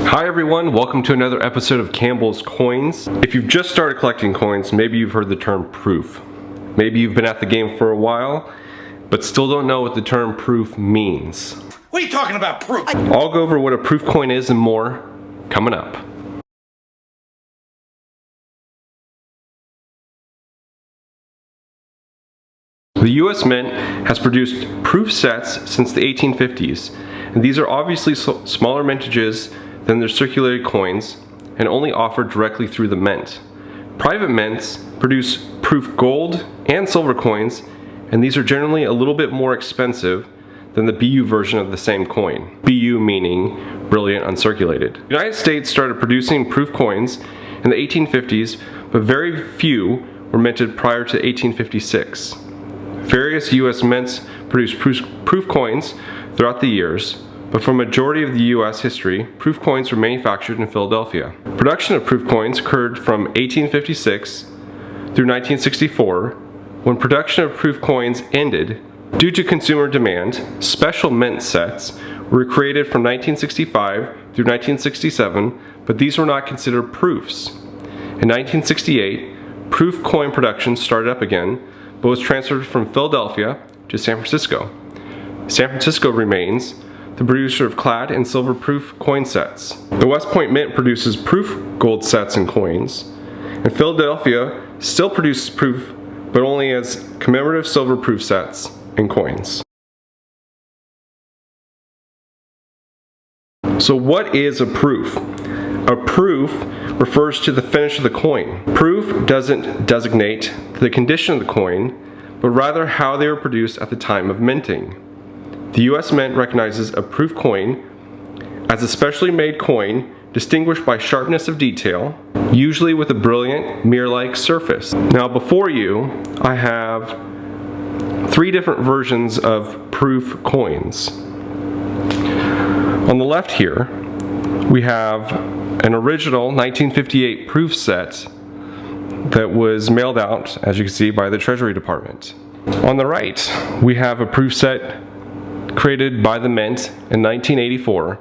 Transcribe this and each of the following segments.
Hi everyone, welcome to another episode of Campbell's Coins. If you've just started collecting coins, maybe you've heard the term proof. Maybe you've been at the game for a while, but still don't know what the term proof means. What are you talking about, proof? I'll go over what a proof coin is and more coming up. The US Mint has produced proof sets since the 1850s, and these are obviously smaller mintages than their circulated coins and only offered directly through the mint. Private mints produce proof gold and silver coins, and these are generally a little bit more expensive than the BU version of the same coin. BU meaning brilliant uncirculated. The United States started producing proof coins in the 1850s, but very few were minted prior to 1856. Various US mints produced proof coins throughout the years, but for a majority of the US history, proof coins were manufactured in Philadelphia. Production of proof coins occurred from 1856 through 1964, when production of proof coins ended. Due to consumer demand, special mint sets were created from 1965 through 1967, but these were not considered proofs. In 1968, proof coin production started up again, but was transferred from Philadelphia to San Francisco. San Francisco remains the producer of clad and silver proof coin sets. The West Point Mint produces proof gold sets and coins, and Philadelphia still produces proof, but only as commemorative silver proof sets and coins. So what is a proof? A proof refers to the finish of the coin. Proof doesn't designate the condition of the coin, but rather how they were produced at the time of minting. The US Mint recognizes a proof coin as a specially made coin distinguished by sharpness of detail, usually with a brilliant mirror-like surface. Now before you, I have three different versions of proof coins. On the left here, we have an original 1958 proof set that was mailed out, as you can see, by the Treasury Department. On the right, we have a proof set created by the Mint in 1984.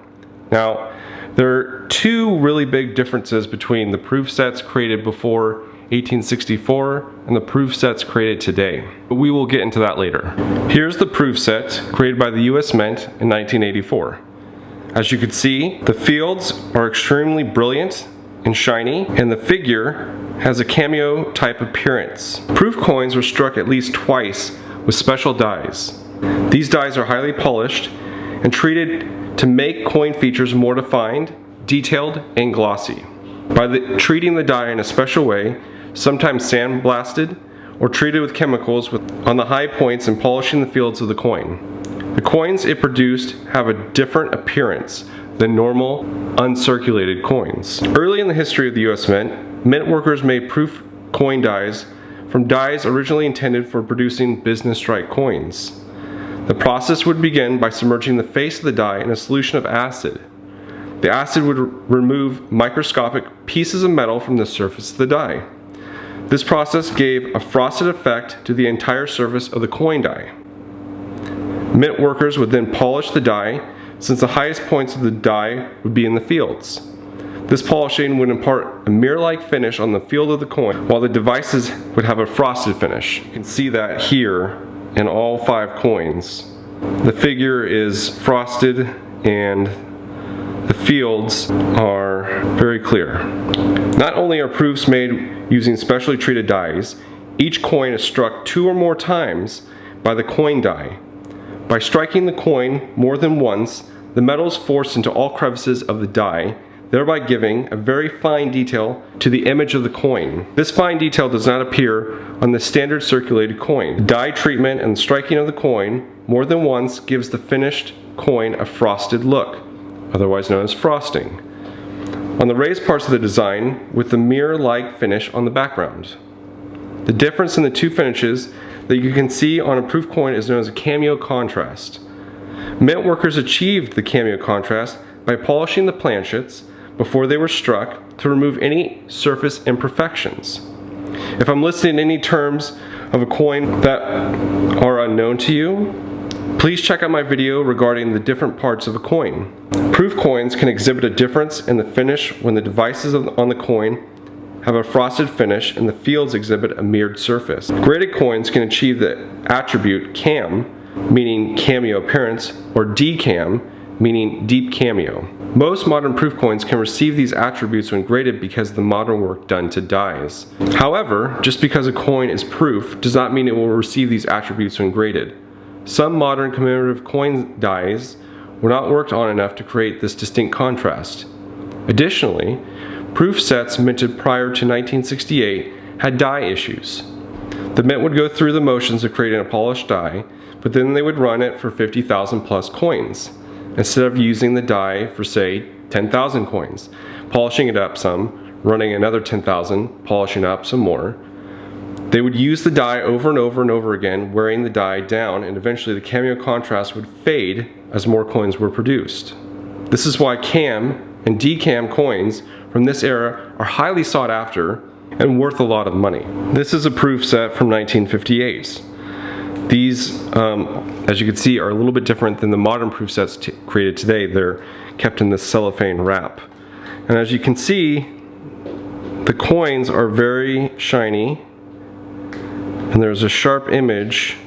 Now, there are two really big differences between the proof sets created before 1864 and the proof sets created today. But we will get into that later. Here's the proof set created by the US Mint in 1984. As you can see, the fields are extremely brilliant and shiny, and the figure has a cameo type appearance. Proof coins were struck at least twice with special dies. These dies are highly polished and treated to make coin features more defined, detailed, and glossy. By treating the die in a special way, sometimes sandblasted or treated with chemicals on the high points and polishing the fields of the coin. The coins it produced have a different appearance than normal uncirculated coins. Early in the history of the US Mint workers made proof coin dies from dies originally intended for producing business strike coins. The process would begin by submerging the face of the die in a solution of acid. The acid would remove microscopic pieces of metal from the surface of the die. This process gave a frosted effect to the entire surface of the coin die. Mint workers would then polish the die, since the highest points of the die would be in the fields. This polishing would impart a mirror-like finish on the field of the coin, while the devices would have a frosted finish. You can see that here in all 5 coins. The figure is frosted and the fields are very clear. Not only are proofs made using specially treated dies, each coin is struck 2 or more times by the coin die. By striking the coin more than once, the metal is forced into all crevices of the die, thereby giving a very fine detail to the image of the coin. This fine detail does not appear on the standard circulated coin. The die treatment and striking of the coin more than once gives the finished coin a frosted look, otherwise known as frosting, on the raised parts of the design with the mirror-like finish on the background. The difference in the two finishes that you can see on a proof coin is known as a cameo contrast. Mint workers achieved the cameo contrast by polishing the planchets before they were struck to remove any surface imperfections. If I'm listing any terms of a coin that are unknown to you, Please check out my video regarding the different parts of a coin. Proof coins can exhibit a difference in the finish when the devices on the coin have a frosted finish and the fields exhibit a mirrored surface. Graded coins can achieve the attribute cam, meaning cameo appearance, or decam, meaning deep cameo. Most modern proof coins can receive these attributes when graded because of the modern work done to dies. However, just because a coin is proof does not mean it will receive these attributes when graded. Some modern commemorative coin dies were not worked on enough to create this distinct contrast. Additionally, proof sets minted prior to 1968 had die issues. The mint would go through the motions of creating a polished die, but then they would run it for 50,000 plus coins, instead of using the die for, say, 10,000 coins, polishing it up some, running another 10,000, polishing up some more. They would use the die over and over and over again, wearing the die down, and eventually the cameo contrast would fade as more coins were produced. This is why cam and decam coins from this era are highly sought after and worth a lot of money. This is a proof set from 1958. These, as you can see, are a little bit different than the modern proof sets created today. They're kept in this cellophane wrap. And as you can see, the coins are very shiny, and there's a sharp image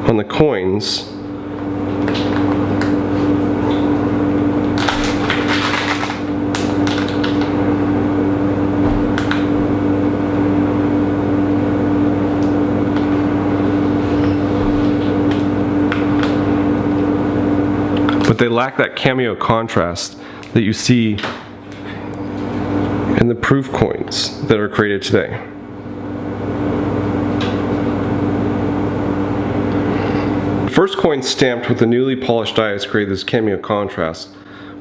on the coins. But they lack that cameo contrast that you see in the proof coins that are created today. The first coin stamped with the newly polished dies created this cameo contrast,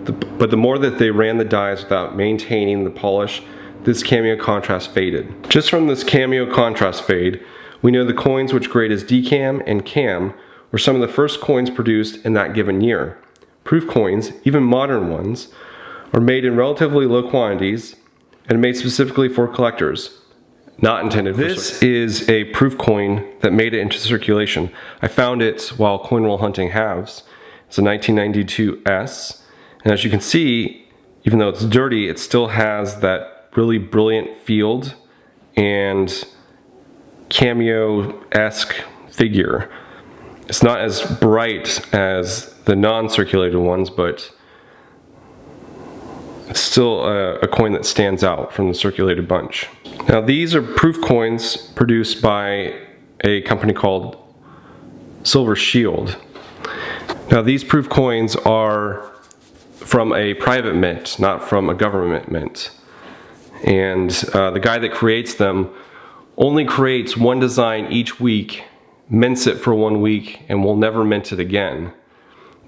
but the more that they ran the dies without maintaining the polish, this cameo contrast faded. Just from this cameo contrast fade, we know the coins which grade as decam and cam were some of the first coins produced in that given year. Proof coins, even modern ones, are made in relatively low quantities and made specifically for collectors, not intended for This is a proof coin that made it into circulation. I found it while coin roll hunting halves. It's a 1992 S, and as you can see, even though it's dirty, it still has that really brilliant field and cameo-esque figure. It's not as bright as the non-circulated ones, but it's still a coin that stands out from the circulated bunch. Now these are proof coins produced by a company called Silver Shield. Now these proof coins are from a private mint, not from a government mint. And the guy that creates them only creates one design each week, mints it for 1 week, and will never mint it again.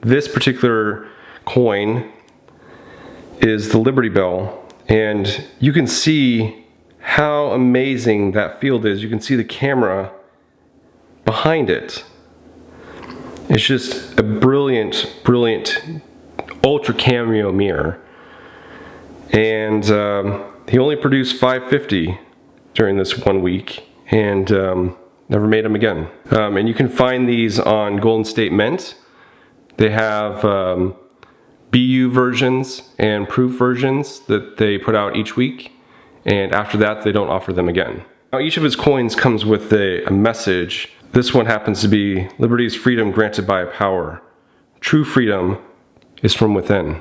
This particular coin is the Liberty Bell, and you can see how amazing that field is. You can see the camera behind it. It's just a brilliant, brilliant ultra cameo mirror. And he only produced 550 during this 1 week, and never made them again. And you can find these on Golden State Mint. They have BU versions and proof versions that they put out each week, and after that they don't offer them again. Now each of his coins comes with a message. This one happens to be, "Liberty is freedom granted by a power. True freedom is from within."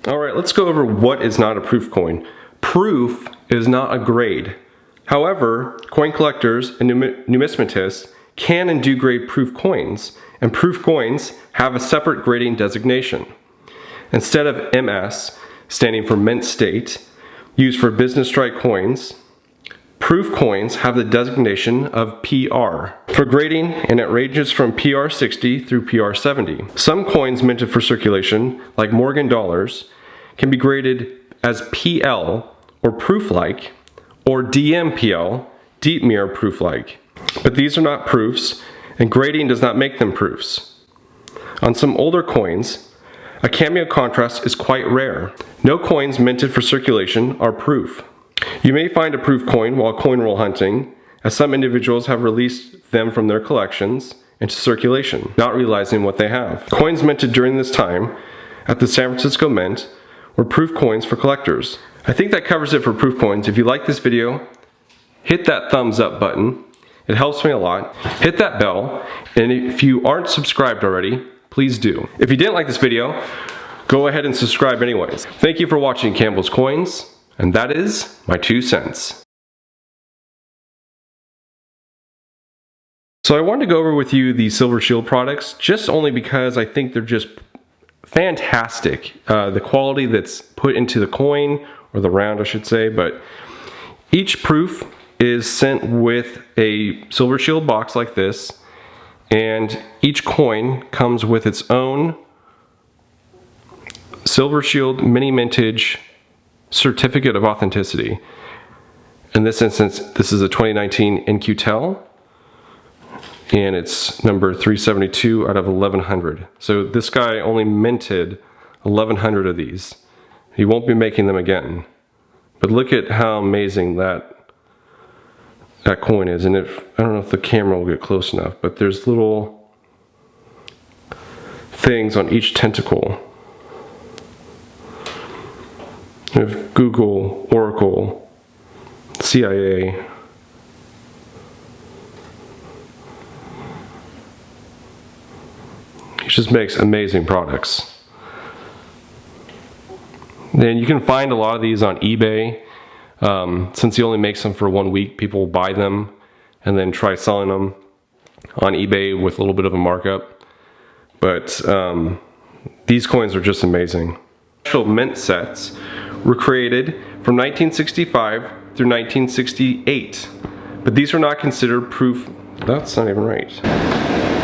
Alright, let's go over what is not a proof coin. Proof is not a grade. However, coin collectors and numismatists can and do grade proof coins, and proof coins have a separate grading designation. Instead of MS, standing for mint state, used for business strike coins, proof coins have the designation of PR for grading, and it ranges from PR 60 through PR 70. Some coins minted for circulation, like Morgan dollars, can be graded as PL, or proof-like, or DMPL, deep mirror proof-like. But these are not proofs, and grading does not make them proofs. On some older coins, a cameo contrast is quite rare. No coins minted for circulation are proof. You may find a proof coin while coin roll hunting, as some individuals have released them from their collections into circulation, not realizing what they have. Coins minted during this time at the San Francisco Mint were proof coins for collectors. I think that covers it for proof coins. If you like this video, hit that thumbs up button. It helps me a lot. Hit that bell, and if you aren't subscribed already, please do. If you didn't like this video, go ahead and subscribe anyways. Thank you for watching Campbell's Coins, and that is my 2 cents. So I wanted to go over with you the Silver Shield products, just only because I think they're just fantastic. The quality that's put into the coin, or the round I should say, but each proof is sent with a Silver Shield box like this, and each coin comes with its own Silver Shield mini mintage certificate of authenticity. In this instance, this is a 2019 NQTEL, and it's number 372 out of 1100. So this guy only minted 1100 of these. He won't be making them again. But look at how amazing that coin is. And if I don't know if the camera will get close enough, but there's little things on each tentacle. You have Google, Oracle, CIA. He just makes amazing products. Then you can find a lot of these on eBay. Since he only makes them for 1 week, people will buy them and then try selling them on eBay with a little bit of a markup. But these coins are just amazing. Special mint sets were created from 1965 through 1968, but these are not considered proof. That's not even right.